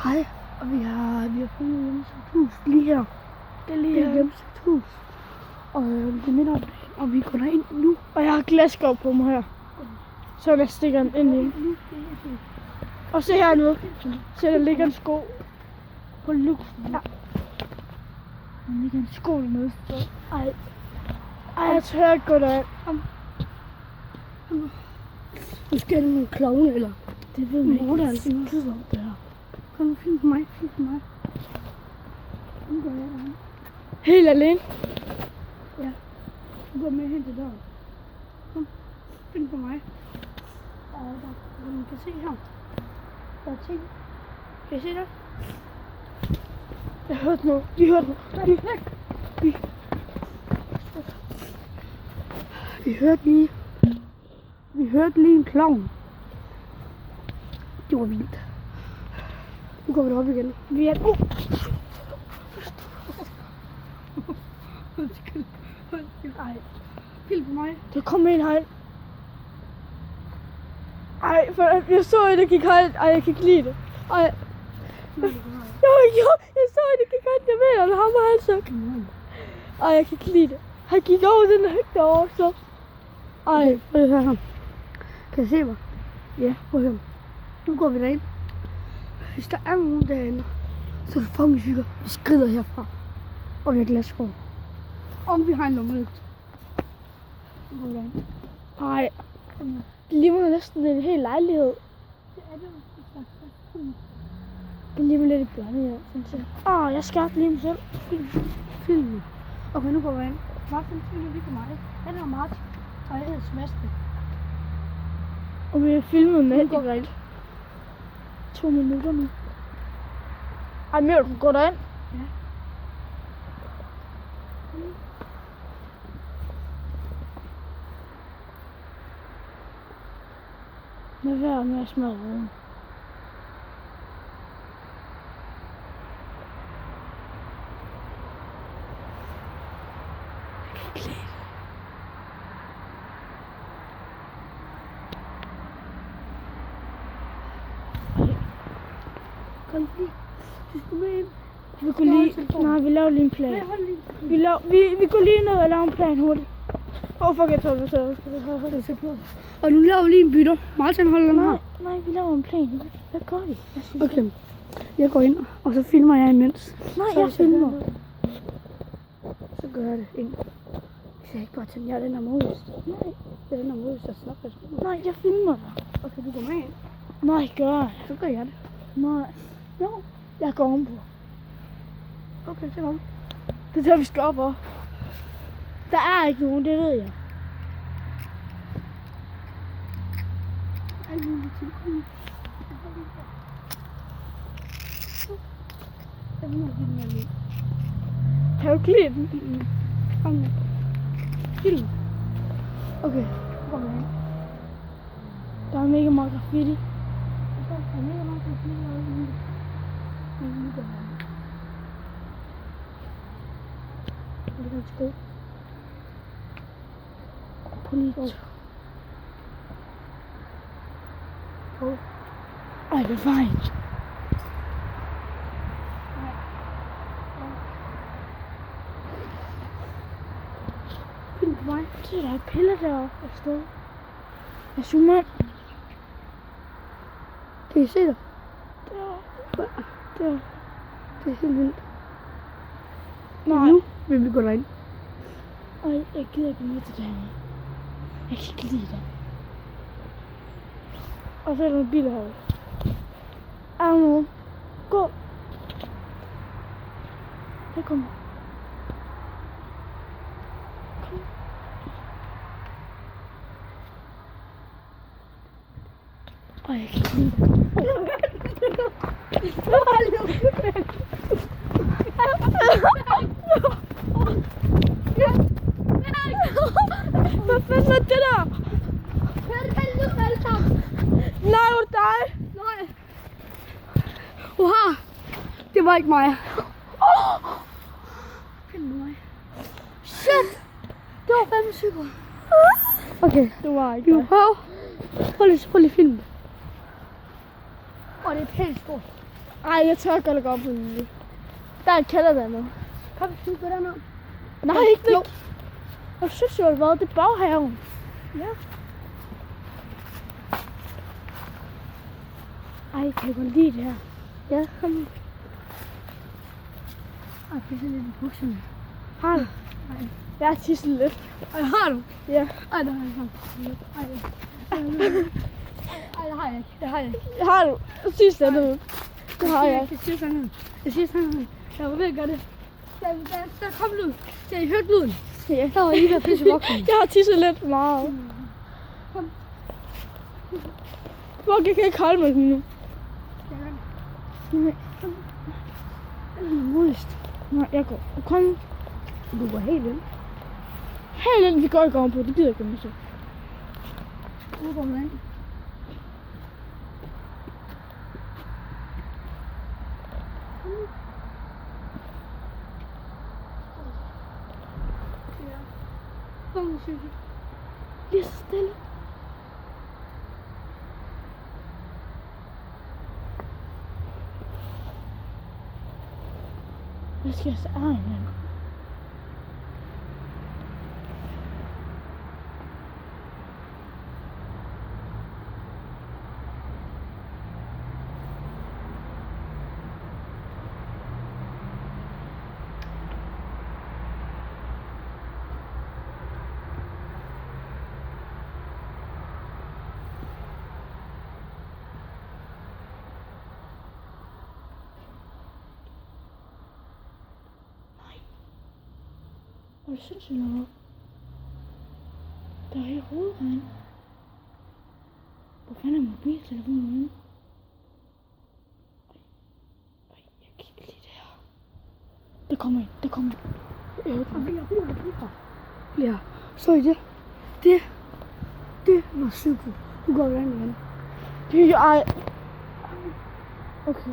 Hej, og vi har fundet Hjemmesøgt hus lige her. Det er lige her. Hjemmesøgt hus. Og det er midt om, og vi går derind nu. Og jeg har glasskov på mig her. Så jeg stikker den ind i. Og se hernede. Se, der ligger en sko. På luksen. Ja. Der ligger en sko dernede. Ej, jeg tør ikke gå derind. Måske er det nogle klovne, eller? Det ved man ikke. Det er altså skidt om det her. Kom, film på mig. Nu går jeg derhen. Helt alene? Ja. Nu går med hen til døren. Kom, film på mig. Og man kan se her. Der er ting. Kan I se det? Jeg hørte noget. Vi hørte noget. Vi hørte lige en klovn. Det var vildt. Nu går vi derop igen. Vi er... Undskyld. Ej. Film på mig. Der kom en herind. Ej, for jeg så at det gik herind. Ej, jeg kan ikke lide det. Ej. Jo, jeg så at det gik herind. Jeg mener, han var halvsøgt. Ej, jeg kan ikke lide det. Han gik over den hæk derovre, så. Ej, prøv at høre ham. Kan I se mig? Ja, prøv at høre. Nu går vi derind. Hvis der er nogen derinde, så er det fucking sygt. Vi skrider herfra. Og vi har glasskår. Om vi har en lommelygt. Nu går vi derind. Ej. Det ligner næsten en hel lejlighed. Det er det jo. Det ligner lidt i blandet, synes jeg. Jeg skabte lige mig selv. Film. Okay, nu går vi ind. Martin, filmer lige på mig. Jeg hedder Martin, og jeg hedder Smaske. Og vi har filmet med det rigtigt. 2 minutter nu. Ej, mere du går derind? Ja. Lad være med at smadre ruden. Jeg kan ikke lide det. Kom lige. Du skal med ind. Vi går lige... Nej, vi laver lige en plan. Vi går lige ned og laver en plan hurtigt. Fuck, jeg tror, du så på. Og nu laver vi lige en bytter. Martin holder den her. Nej, vi laver en plan. Hvad gør vi? Okay. Jeg går ind, og så filmer jeg imens. Nej, jeg filmer. Så gør jeg det ind. Hvis jeg ikke bare tænker, jeg er den her modest. Nej, det er den her modest, jeg snakker. Nej, jeg filmer dig. Okay, du går med ind. Nej, gør jeg. Så gør jeg det. Nej. Jo, jeg går ovenpå. Okay, så kom. Det er der, vi skal op over. Der er ikke nogen, det ved jeg. Kan du ikke lide den? Kom nu. Film. Okay, kom med. Der er mega meget graffiti. Der er mega meget graffiti herude. Let's go. Police. Oh. Ej, det er fint. Film på mig. Se, der er piller deroppe et sted. Jeg zoomer ind. Kan I se det? Der. Det er helt vildt. Nej. Nu vil vi gå derind. Ej, jeg gider ikke med til det her. Jeg kan ikke lide det. Og så er der en bil herude. Er der nogen? Gå! Der kommer. Kom. Ej, jeg kan ikke lide det. Hvad fanden er det der? Nej, det var dig. Nej. Wow. Det var ikke mig. Find mig. Shit. Det var fandme super. Okay. Det var ikke dig. Prøv lige at filme. Det er pænt stort. Ej, jeg tør godt at gå op på den. Der er en kælder dernede. Kom, skal vi gå derned? Nej, ikke det. Jeg synes jo, det var det baghaven. Ja. Ej, kan jeg godt lide det her? Ja, kom nu. Ej, det er lidt i bukserne. Har du? Nej. Jeg har tisset lidt. Ej, har du? Ja. Ej, det har jeg ikke. Ej, det har jeg ikke. Det har jeg ikke. Har du? Tis den ud. Det har jeg. Det siger sådan ud. Det siger sådan ud. Jeg var ved at gøre det. Der kom lyd. Jeg har hørt lyden. Ja. Der var lige ved at pisse voksen. Jeg har tisset lidt meget. Kom. Fuck, jeg kan ikke holde mig nu. Nej. Modest. Nej, jeg går. Kom. Du går helt ind. Helt ind, vi går ikke over på. Det gider jeg ikke med så. Hvor går man ind? Lige så stille. Hvad skal jeg så? Ej, nej. Hvor er det sindssygt noget? Der er helt rodet herinde. Hvor fanden er mobiltelefonen henne? Ej, jeg kan ikke lide det her. Der kommer en, der kommer en. Jeg hører den. Ja, så i det. Det var super. Nu går vi ind igen. Det er ej. Okay.